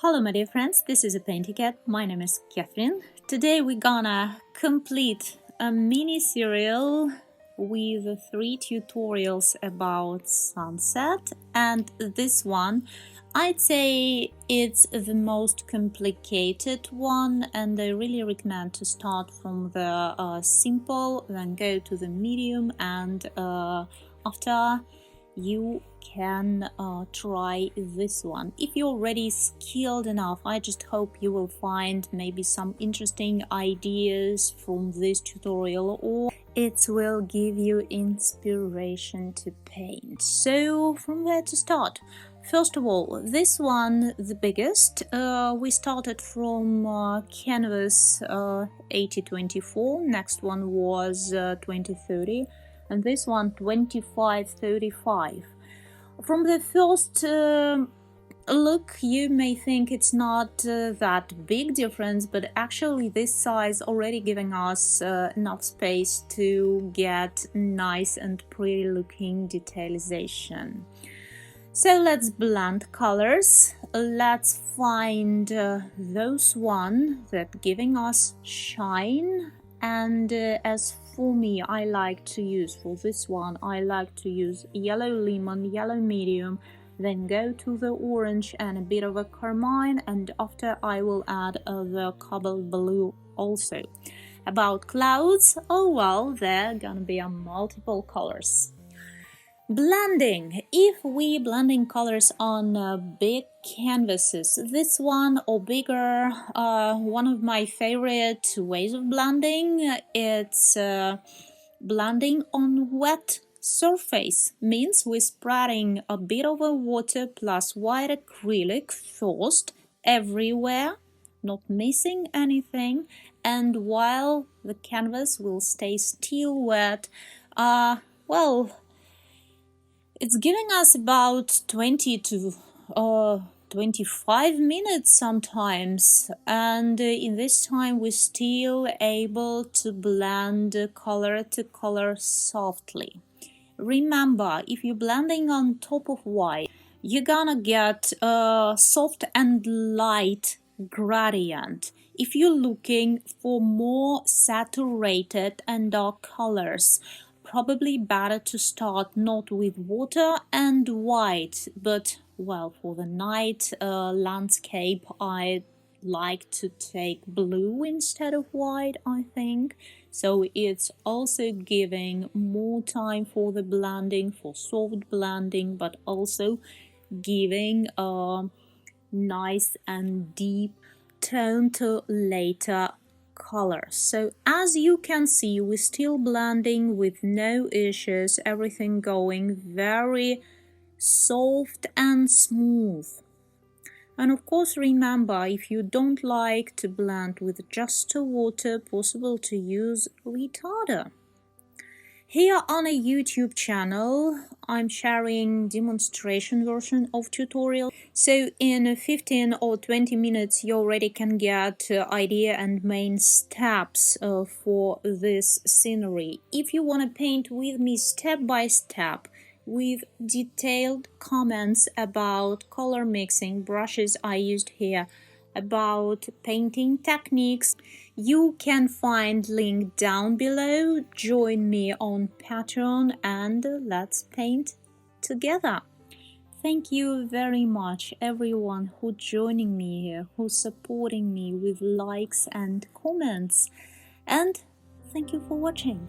Hello my dear friends, this is a PaintyKat. My name is Catherine. Today we're gonna complete a mini serial with 3 tutorials about sunset, and this one I'd say it's the most complicated one, and I really recommend to start from the simple, then go to the medium, and after you can try this one. If you're already skilled enough, I just hope you will find maybe some interesting ideas from this tutorial, or it will give you inspiration to paint. So from where to start? First of all, this one, the biggest, we started from canvas 8024, next one was 2030, and this one 2535. From the first look, you may think it's not that big difference, but actually this size already giving us enough space to get nice and pretty looking detailization. So let's blend colors. Let's find those one that giving us shine. And as for me, I like to use, for this one, I like to use yellow lemon, yellow medium, then go to the orange and a bit of a carmine, and after I will add the cobalt blue also. About clouds, oh well, they're gonna be multiple colors. Blending. If we blending colors on big canvases, this one or bigger, one of my favorite ways of blending, it's blending on wet surface. Means we're spreading a bit of a water plus white acrylic first everywhere, not missing anything, and while the canvas will stay still wet, well, it's giving us about 20 to 25 minutes sometimes, and in this time we're still able to blend color to color softly. Remember, if you're blending on top of white, you're gonna get a soft and light gradient. If you're looking for more saturated and dark colors, probably better to start not with water and white, but well, for the night landscape I like to take blue instead of white, I think. So it's also giving more time for the blending, for soft blending, but also giving a nice and deep tone to later colors. So as you can see, we're still blending with no issues, everything going very soft and smooth. And of course, remember, if you don't like to blend with just water, possible to use retarder. Here on a YouTube channel, I'm sharing demonstration version of tutorial. So in 15 or 20 minutes, you already can get idea and main steps for this scenery. If you want to paint with me step by step, with detailed comments about color mixing, brushes I used here, about painting techniques, you can find link down below. Join me on Patreon and let's paint together. Thank you very much everyone who joining me here, who's supporting me with likes and comments, and thank you for watching.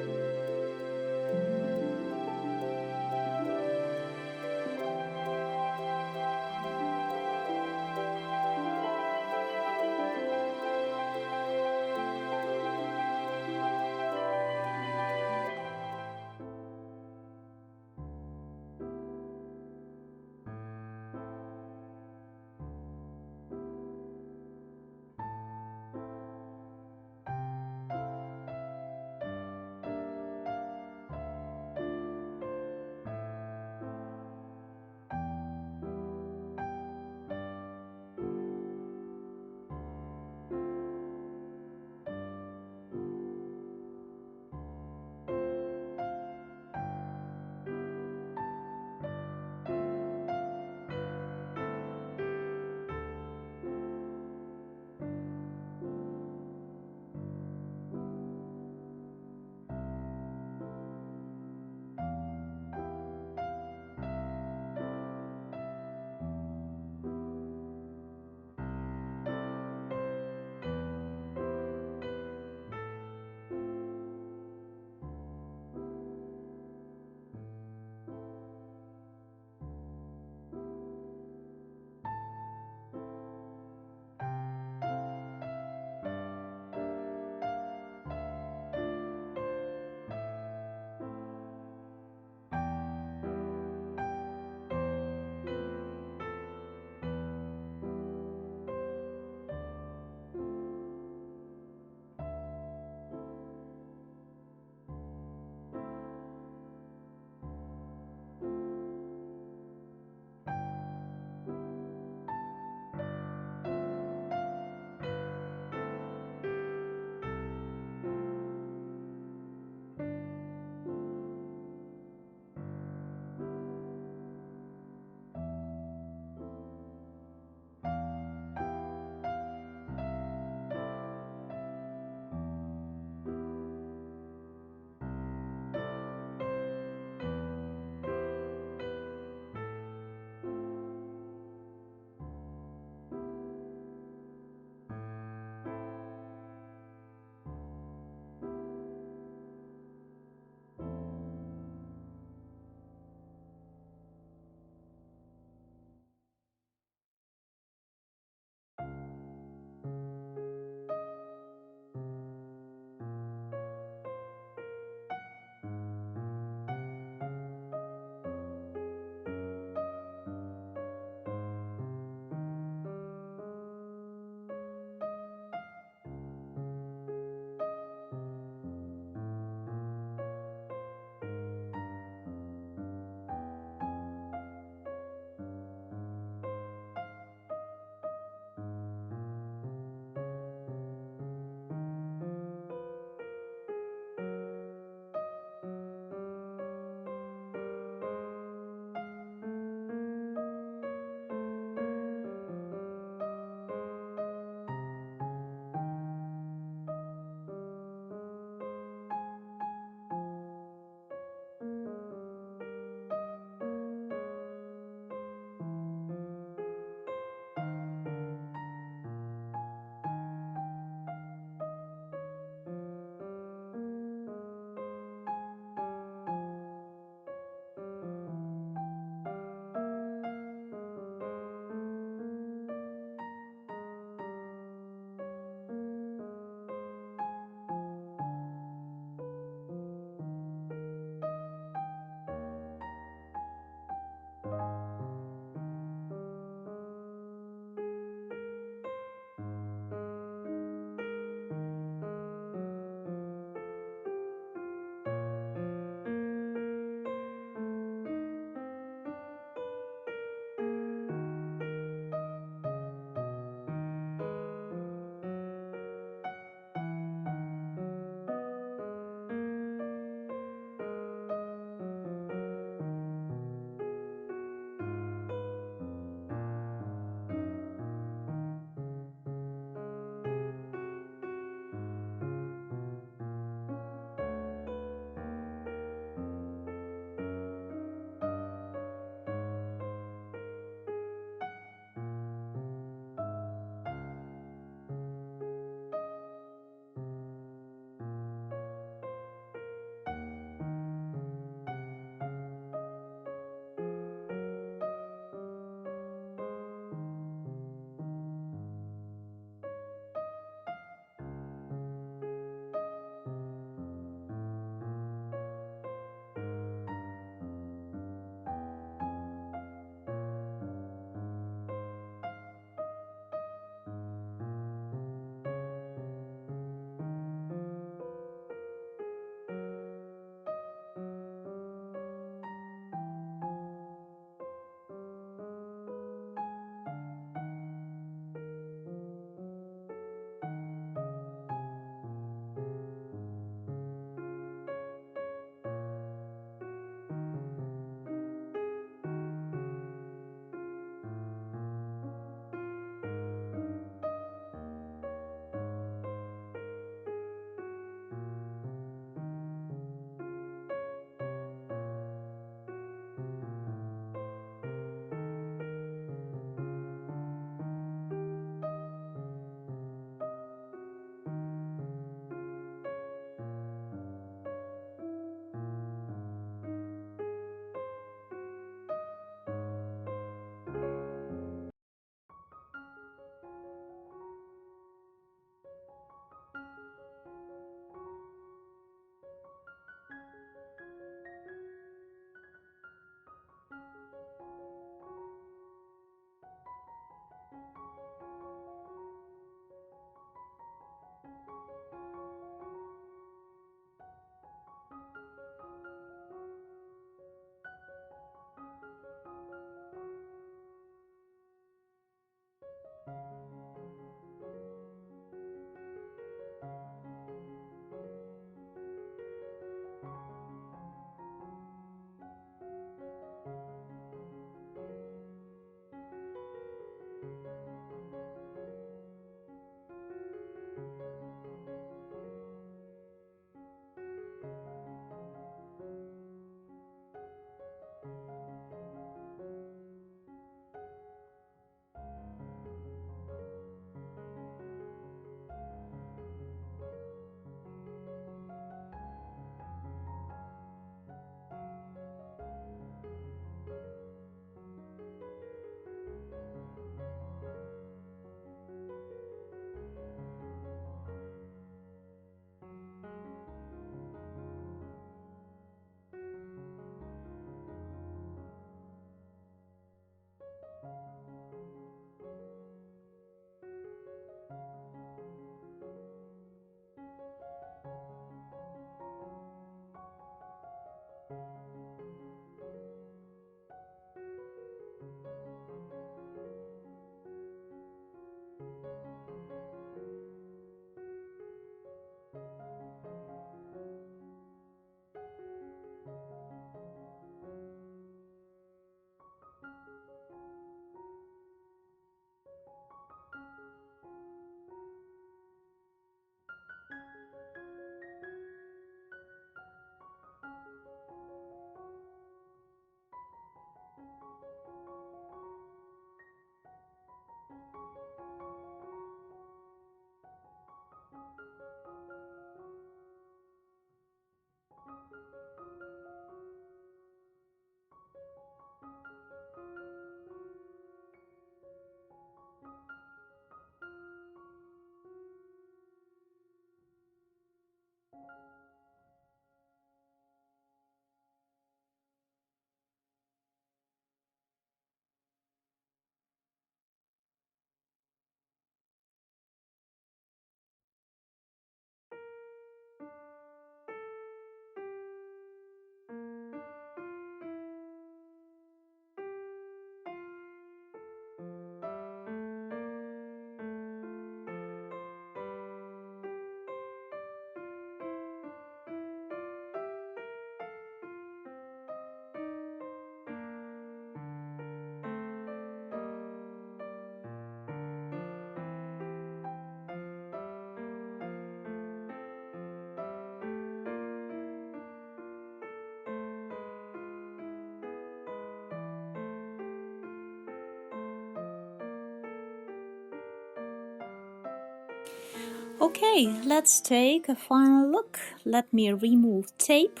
Okay, let's take a final look. Let me remove tape.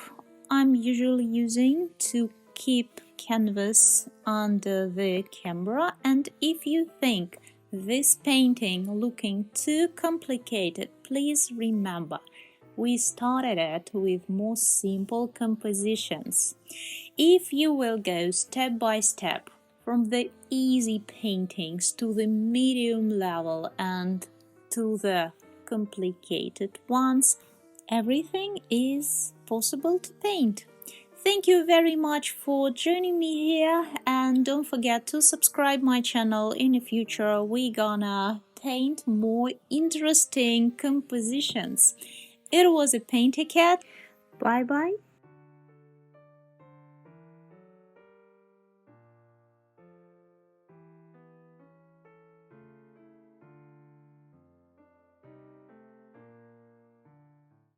I'm usually using to keep canvas under the camera, and if you think this painting looking too complicated, please remember we started it with more simple compositions. If you will go step by step from the easy paintings to the medium level and to the complicated ones, everything is possible to paint. Thank you very much for joining me here, and don't forget to subscribe my channel. In the future we're gonna paint more interesting compositions. It was a PaintyKat. Bye bye.